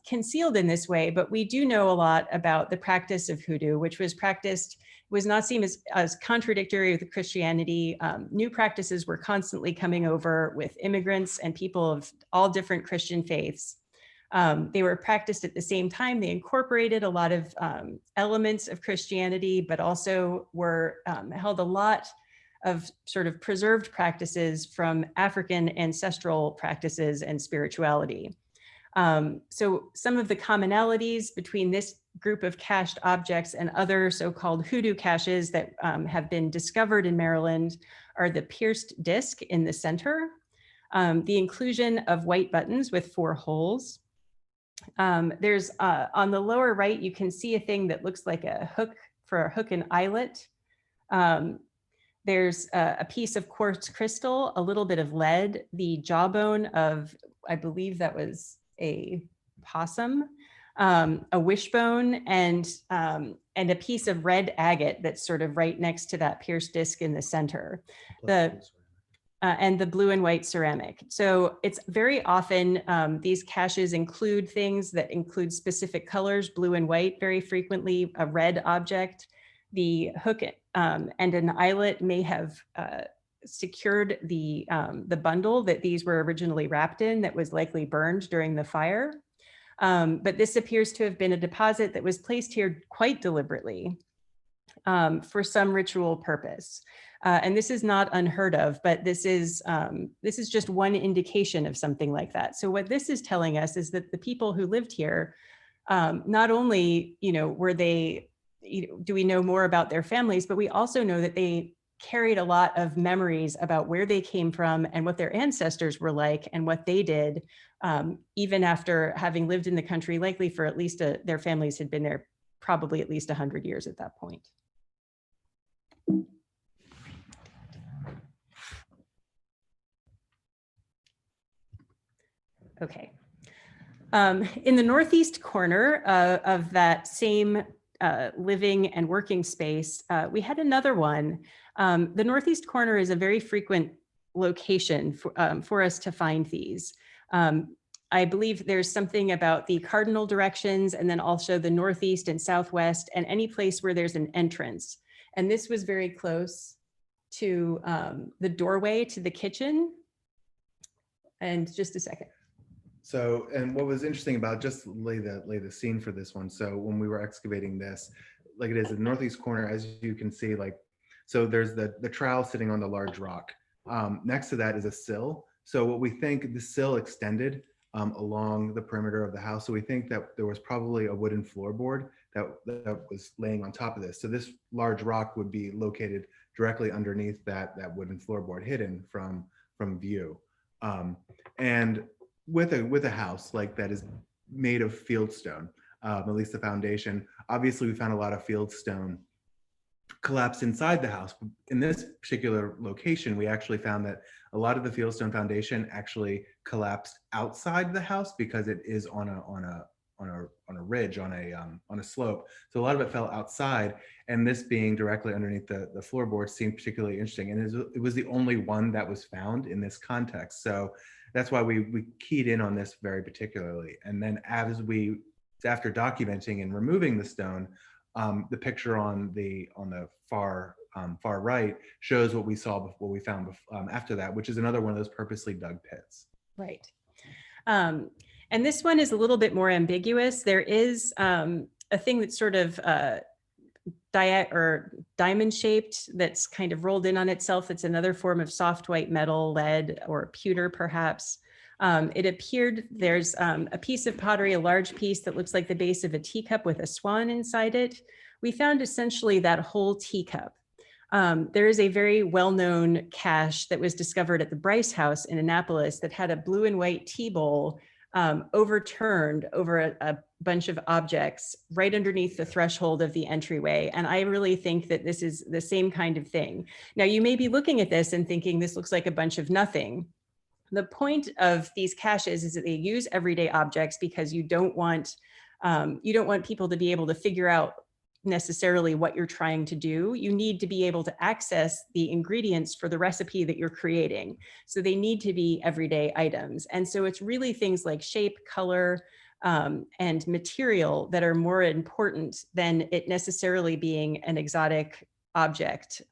concealed in this way, but we do know a lot about the practice of hoodoo, which was not seen as contradictory with Christianity. New practices were constantly coming over with immigrants and people of all different Christian faiths. They were practiced at the same time. They incorporated a lot of elements of Christianity, but also held a lot of sort of preserved practices from African ancestral practices and spirituality. So some of the commonalities between this group of cached objects and other so-called hoodoo caches that have been discovered in Maryland are the pierced disc in the center, The inclusion of white buttons with 4 holes. There's on the lower right, you can see a thing that looks like a hook for a hook and eyelet. There's a piece of quartz crystal, a little bit of lead, the jawbone of, I believe that was a possum, a wishbone, and a piece of red agate that's sort of right next to that pierced disc in the center. And the blue and white ceramic. So it's very often, these caches include things that include specific colors, blue and white, very frequently a red object. The hook and an eyelet may have secured the bundle that these were originally wrapped in that was likely burned during the fire. But this appears to have been a deposit that was placed here quite deliberately for some ritual purpose. And this is not unheard of, but this is just one indication of something like that. So what this is telling us is that the people who lived here, not only, were they, do we know more about their families, but we also know that they carried a lot of memories about where they came from and what their ancestors were like and what they did, even after having lived in the country, likely for at least their families had been there probably at least 100 years at that point. Okay. In the northeast corner of that same living and working space, we had another one. The northeast corner is a very frequent location for us to find these. I believe there's something about the cardinal directions and then also the northeast and southwest and any place where there's an entrance. And this was very close to the doorway to the kitchen. And just a second. So, and what was interesting about, just lay the scene for this one. So when we were excavating this, like it is in the northeast corner, as you can see, like, so there's the trowel sitting on the large rock. Next to that is a sill. So what we think, the sill extended along the perimeter of the house. So we think that there was probably a wooden floorboard that was laying on top of this. So this large rock would be located directly underneath that wooden floorboard, hidden from view. And with a house like that is made of fieldstone, at least the foundation. Obviously, we found a lot of fieldstone collapsed inside the house. In this particular location, we actually found that a lot of the fieldstone foundation actually collapsed outside the house because it is on a ridge, on a slope. So a lot of it fell outside, and this being directly underneath the floorboard seemed particularly interesting. And it was the only one that was found in this context. So that's why we keyed in on this very particularly. And then after documenting and removing the stone, the picture on the far right shows what we found after that, which is another one of those purposely dug pits. Right. And this one is a little bit more ambiguous. There is a thing that's sort of diamond shaped that's kind of rolled in on itself. It's another form of soft white metal, lead or pewter perhaps. It appeared there's a piece of pottery, a large piece that looks like the base of a teacup with a swan inside it. We found essentially that whole teacup. There is a very well-known cache that was discovered at the Bryce House in Annapolis that had a blue and white tea bowl overturned over a bunch of objects right underneath the threshold of the entryway. And I really think that this is the same kind of thing. Now, you may be looking at this and thinking this looks like a bunch of nothing. The point of these caches is that they use everyday objects because you don't want people to be able to figure out necessarily what you're trying to do. You need to be able to access the ingredients for the recipe that you're creating. So they need to be everyday items. And so it's really things like shape, color, and material that are more important than it necessarily being an exotic object.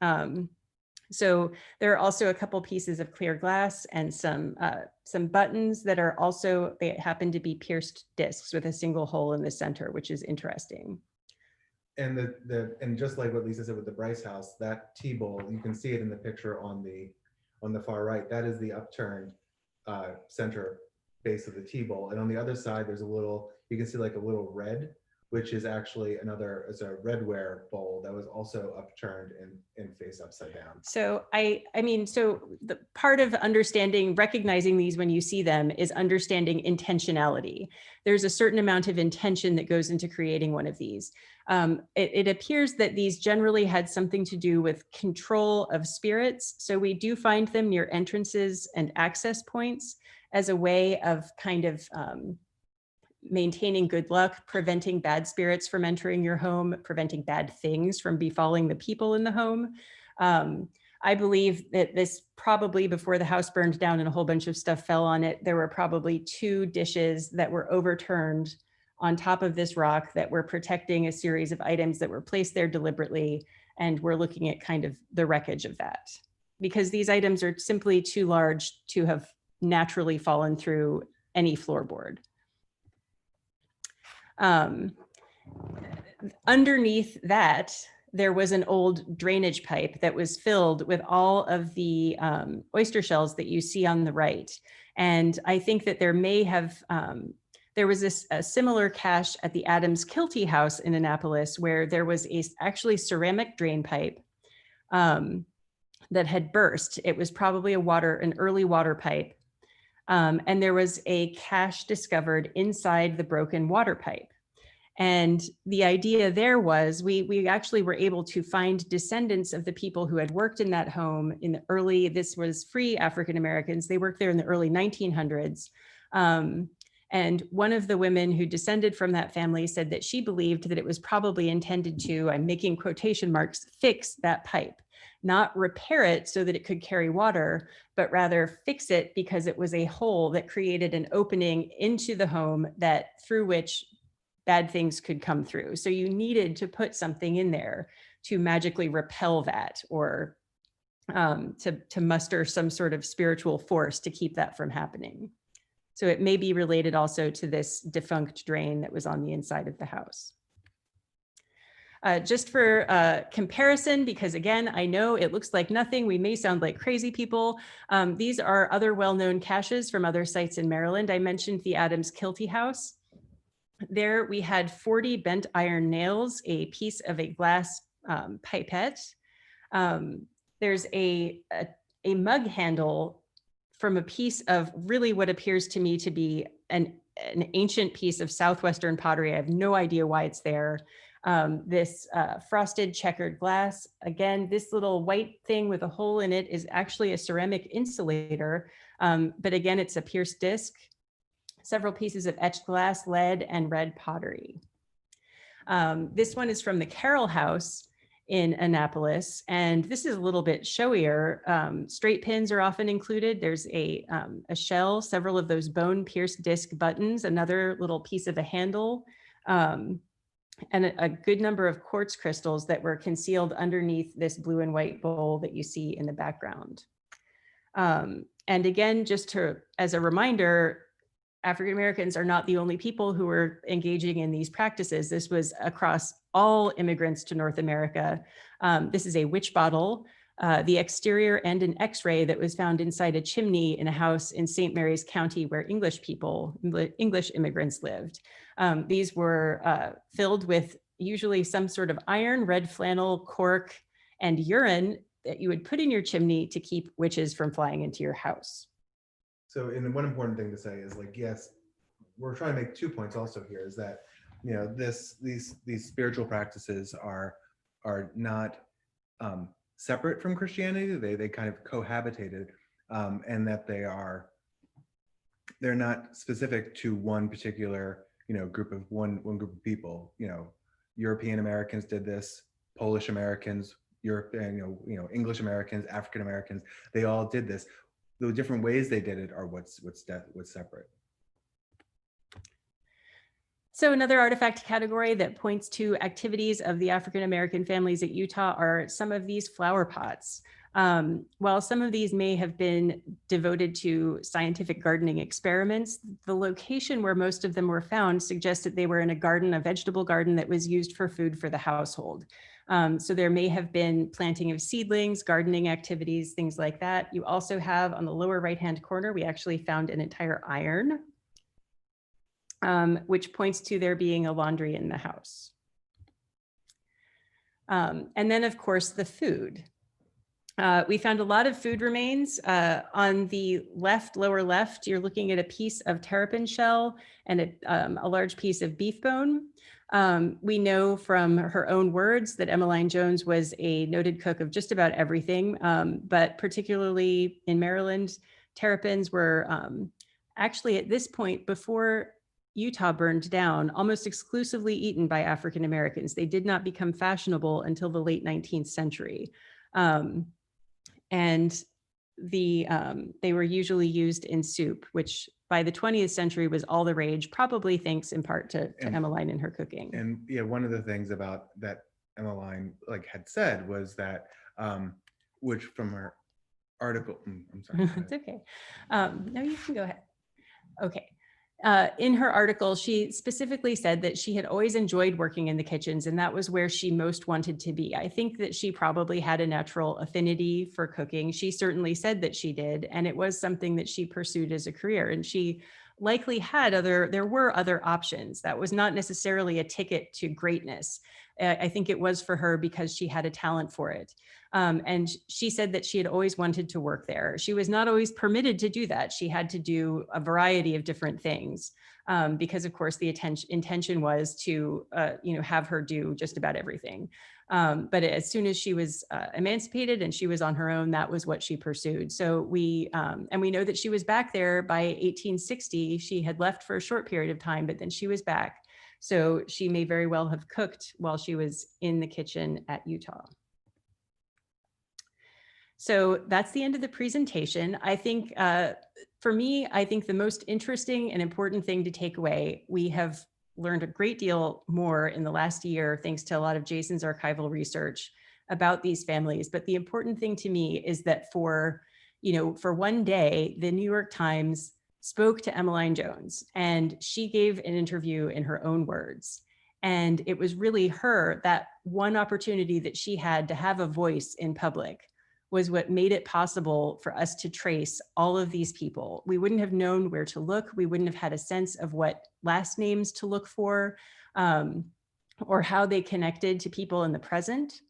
So there are also a couple pieces of clear glass and some buttons that are also, they happen to be pierced discs with a single hole in the center, which is interesting. And and just like what Lisa said with the Bryce House, that tea bowl, you can see it in the picture on the far right. That is the upturned center base of the tea bowl, and on the other side, there's you can see like a little red which is actually is a redware bowl that was also upturned and face upside down. So so the part of understanding, recognizing these when you see them is understanding intentionality. There's a certain amount of intention that goes into creating one of these. It appears that these generally had something to do with control of spirits. So we do find them near entrances and access points as a way of kind of maintaining good luck, preventing bad spirits from entering your home, preventing bad things from befalling the people in the home. I believe that this probably, before the house burned down and a whole bunch of stuff fell on it, there were probably 2 dishes that were overturned on top of this rock that were protecting a series of items that were placed there deliberately. And we're looking at kind of the wreckage of that, because these items are simply too large to have naturally fallen through any floorboard. Underneath that, there was an old drainage pipe that was filled with all of the oyster shells that you see on the right. And I think that there may have, there was a similar cache at the Adams Kilty house in Annapolis, where there was actually ceramic drain pipe that had burst. It was probably an early water pipe. And there was a cache discovered inside the broken water pipe. And the idea there was we actually were able to find descendants of the people who had worked in that home in the early, this was free African Americans. They worked there in the early 1900s. And one of the women who descended from that family said that she believed that it was probably intended to, I'm making quotation marks, fix that pipe, not repair it so that it could carry water, but rather fix it because it was a hole that created an opening into the home that through which bad things could come through. So you needed to put something in there to magically repel that, or to muster some sort of spiritual force to keep that from happening. So it may be related also to this defunct drain that was on the inside of the house. Just for comparison, because again, I know it looks like nothing, we may sound like crazy people. These are other well-known caches from other sites in Maryland. I mentioned the Adams Kilty house. There we had 40 bent iron nails, a piece of a glass pipette. There's a mug handle from a piece of really what appears to me to be an ancient piece of Southwestern pottery. I have no idea why it's there. This frosted checkered glass. Again, this little white thing with a hole in it is actually a ceramic insulator, but again, it's a pierced disc. Several pieces of etched glass, lead, and red pottery. This one is from the Carroll House in Annapolis, and this is a little bit showier. Straight pins are often included. There's a shell, several of those bone pierced disc buttons, another little piece of a handle, and a good number of quartz crystals that were concealed underneath this blue and white bowl that you see in the background. And again, just as a reminder, African Americans are not the only people who were engaging in these practices. This was across all immigrants to North America. This is a witch bottle, the exterior and an X-ray that was found inside a chimney in a house in St. Mary's County where English immigrants lived. These were filled with usually some sort of iron, red flannel, cork, and urine that you would put in your chimney to keep witches from flying into your house. So, and one important thing to say is, like, yes, we're trying to make 2 points also here, is that, you know, these spiritual practices are not separate from Christianity. They kind of cohabitated, and that they're not specific to one particular, you know, group of people. You know, European Americans did this, Polish Americans, English Americans, African Americans, they all did this. The different ways they did it are what's separate. So another artifact category that points to activities of the African American families at Eutaw are some of these flower pots. While some of these may have been devoted to scientific gardening experiments, the location where most of them were found suggests that they were in a vegetable garden that was used for food for the household. So there may have been planting of seedlings, gardening activities, things like that. You also have on the lower right-hand corner, we actually found an entire iron. which points to there being a laundry in the house. And then, of course, the food. We found a lot of food remains. On the left, lower left, you're looking at a piece of terrapin shell and a large piece of beef bone. We know from her own words that Emmeline Jones was a noted cook of just about everything, but particularly in Maryland, terrapins were actually at this point, before Eutaw burned down, almost exclusively eaten by African Americans. They did not become fashionable until the late 19th century. And they were usually used in soup, which by the 20th century was all the rage, probably thanks in part to Emmeline and her cooking. And yeah, one of the things about that Emmeline had said was that, which from her article, I'm sorry. It's okay. No, you can go ahead. Okay. In her article, she specifically said that she had always enjoyed working in the kitchens, and that was where she most wanted to be. I think that she probably had a natural affinity for cooking. She certainly said that she did, and it was something that she pursued as a career. And she likely had there were other options. That was not necessarily a ticket to greatness. I think it was for her because she had a talent for it. And she said that she had always wanted to work there. She was not always permitted to do that. She had to do a variety of different things because, of course, the intention was to have her do just about everything. But as soon as she was emancipated and she was on her own, that was what she pursued. So we know that she was back there by 1860. She had left for a short period of time, but then she was back. So she may very well have cooked while she was in the kitchen at Eutaw. So that's the end of the presentation. I think for me, I think the most interesting and important thing to take away, we have learned a great deal more in the last year, thanks to a lot of Jason's archival research about these families. But the important thing to me is that for one day, the New York Times spoke to Emmeline Jones, and she gave an interview in her own words. And it was really that one opportunity that she had to have a voice in public was what made it possible for us to trace all of these people. We wouldn't have known where to look. We wouldn't have had a sense of what last names to look for or how they connected to people in the present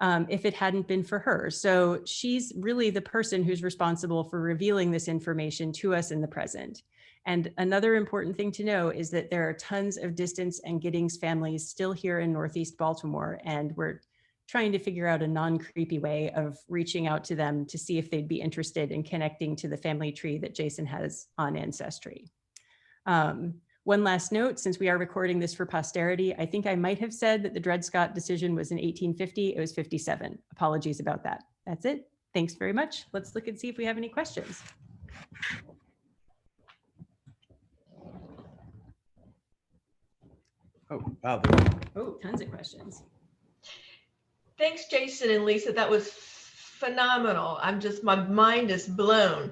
if it hadn't been for her. So she's really the person who's responsible for revealing this information to us in the present. And another important thing to know is that there are tons of Distance and Giddings families still here in Northeast Baltimore, and we're trying to figure out a non-creepy way of reaching out to them to see if they'd be interested in connecting to the family tree that Jason has on Ancestry. One last note, since we are recording this for posterity, I think I might have said that the Dred Scott decision was in 1850. It was 57. Apologies about that. That's it. Thanks very much. Let's look and see if we have any questions. Oh, wow. Oh, tons of questions. Thanks, Jason and Lisa. That was phenomenal. My mind is blown.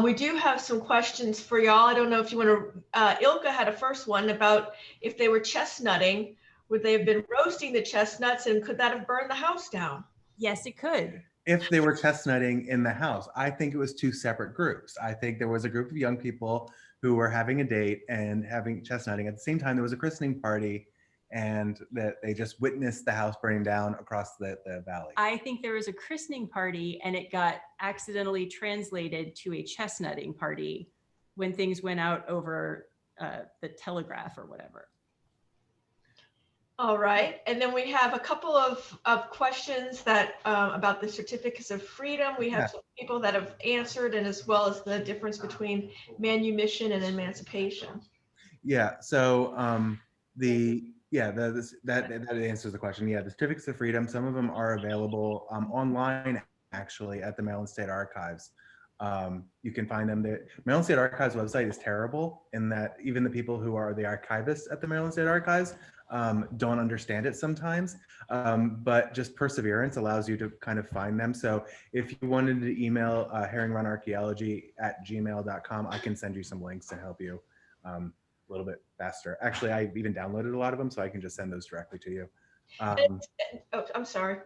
We do have some questions for y'all. I don't know if you want to, Ilka had a first one about if they were chestnutting, would they have been roasting the chestnuts, and could that have burned the house down? Yes, it could. If they were chestnutting in the house, I think it was two separate groups. I think there was a group of young people who were having a date and having chestnutting. At the same time, there was a christening party, and that they just witnessed the house burning down across the valley. I think there was a christening party and it got accidentally translated to a chestnutting party when things went out over the telegraph or whatever. All right, and then we have a couple of questions that about the certificates of freedom. We have some people that have answered, and as well as the difference between manumission and emancipation. Yeah, so that answers the question. Yeah, the certificates of freedom, some of them are available online actually at the Maryland State Archives. You can find them there. Maryland State Archives website is terrible in that even the people who are the archivists at the Maryland State Archives don't understand it sometimes, but just perseverance allows you to kind of find them. So if you wanted to email herringrunarchaeology@gmail.com, I can send you some links to help you a little bit faster. Actually, I've even downloaded a lot of them, so I can just send those directly to you. Oh, I'm sorry.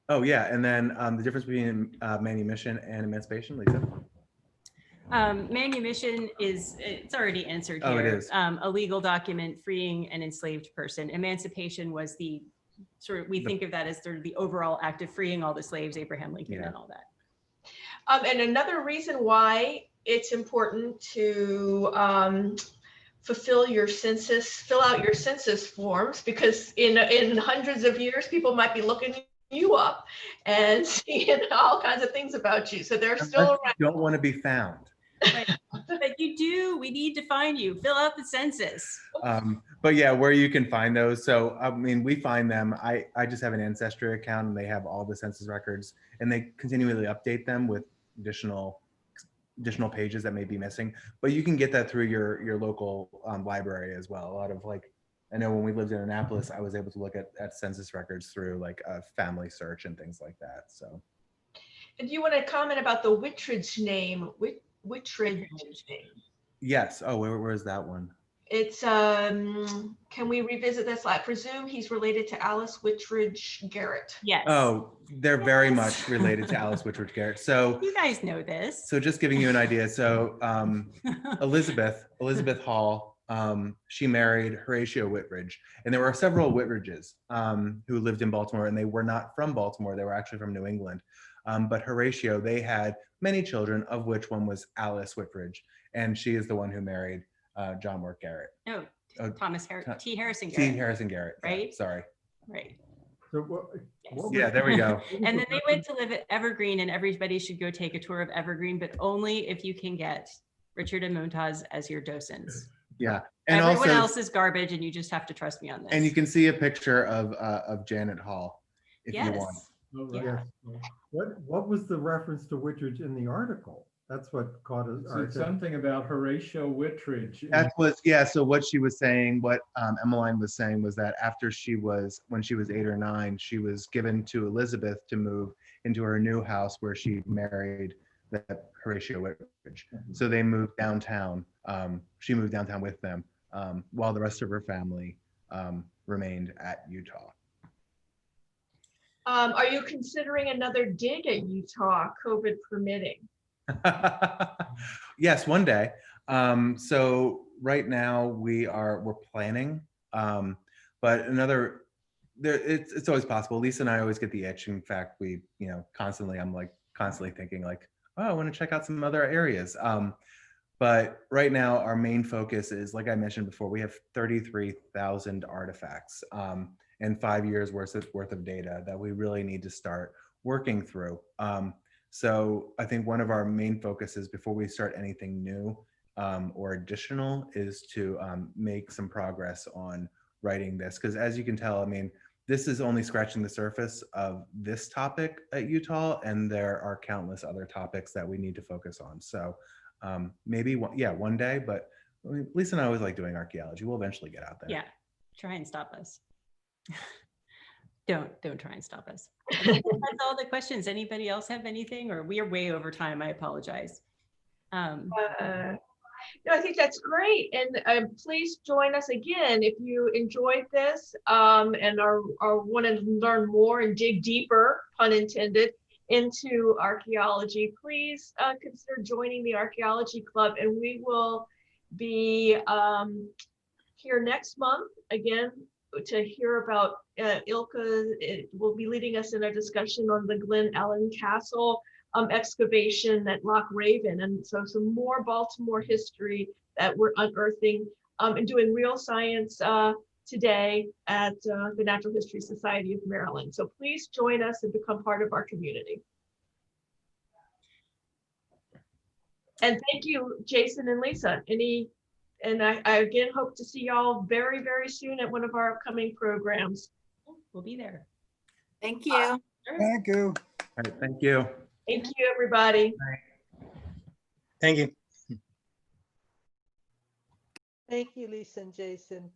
Oh yeah, and then the difference between manumission and emancipation, Lisa? Manumission it's already answered Oh, it here. is. A legal document freeing an enslaved person. Emancipation was the sort of, we think of that as sort of the overall act of freeing all the slaves, Abraham Lincoln and all that. And another reason why it's important to fill out your census forms, because in hundreds of years, people might be looking you up and seeing all kinds of things about you. So they're still around. You don't want to be found. Right. But you do, we need to find you. Fill out the census. But yeah, where you can find those. So, I mean, we find them. I just have an Ancestry account and they have all the census records and they continually update them with additional pages that may be missing. But you can get that through your local library as well. A lot of like, I know when we lived in Annapolis, I was able to look at census records through like a family search and things like that. So. And do you want to comment about the Whitridge name? Whitridge name. Yes. Oh, where is that one? It's can we revisit this? I presume he's related to Alice Whitridge Garrett. Yes. Oh, they're very much related to Alice Whitridge Garrett. So you guys know this. So just giving you an idea. So Elizabeth Hall, she married Horatio Whitridge, and there were several Whitridges who lived in Baltimore, and they were not from Baltimore. They were actually from New England. But Horatio, they had many children, of which one was Alice Whitridge, and she is the one who married John Work Garrett. No, Thomas T. Harrison T. Garrett. Harrison Garrett. Right? Yeah, sorry. Right. So what Yeah, there we go. And then they went to live at Evergreen, and everybody should go take a tour of Evergreen, but only if you can get Richard and Mumtaz as your docents. Yeah, and everyone also, else is garbage, and you just have to trust me on this. and you can see a picture of Janet Hall if you want. Oh, Yeah. yes. What was the reference to Whitridge in the article? That's what caught us. So something about Horatio Whitridge. That was, yeah. So what she was saying, what Emmeline was saying was that after when she was 8 or 9, she was given to Elizabeth to move into her new house where she married that Horatio Whitridge. So they moved downtown. She moved downtown with them while the rest of her family remained at Eutaw. Are you considering another dig at Eutaw, COVID permitting? Yes, one day. So right now we're planning, but it's always possible. Lisa and I always get the itch. In fact, I'm constantly thinking like, oh, I want to check out some other areas. But right now our main focus is, like I mentioned before, we have 33,000 artifacts and 5 years worth of data that we really need to start working through. So I think one of our main focuses before we start anything new or additional is to make some progress on writing this. Because as you can tell, I mean, this is only scratching the surface of this topic at Eutaw, and there are countless other topics that we need to focus on. So maybe one day, but I mean, Lisa and I always like doing archaeology. We'll eventually get out there. Yeah, try and stop us. Don't try and stop us. That's all the questions. Anybody else have anything? Or we are way over time. I apologize. No, I think that's great. And please join us again if you enjoyed this and are want to learn more and dig deeper, pun intended, into archaeology. Please consider joining the Archaeology Club, and we will be here next month again to hear about Ilka. It will be leading us in a discussion on the Glen Ellen Castle excavation at Loch Raven, and so some more Baltimore history that we're unearthing and doing real science today at the Natural History Society of Maryland. So please join us and become part of our community. And thank you, Jason and Lisa. And I again hope to see y'all very, very soon at one of our upcoming programs. We'll be there. Thank you. Thank you. All right, thank you. Thank you, everybody. Thank you. Thank you, Lisa and Jason.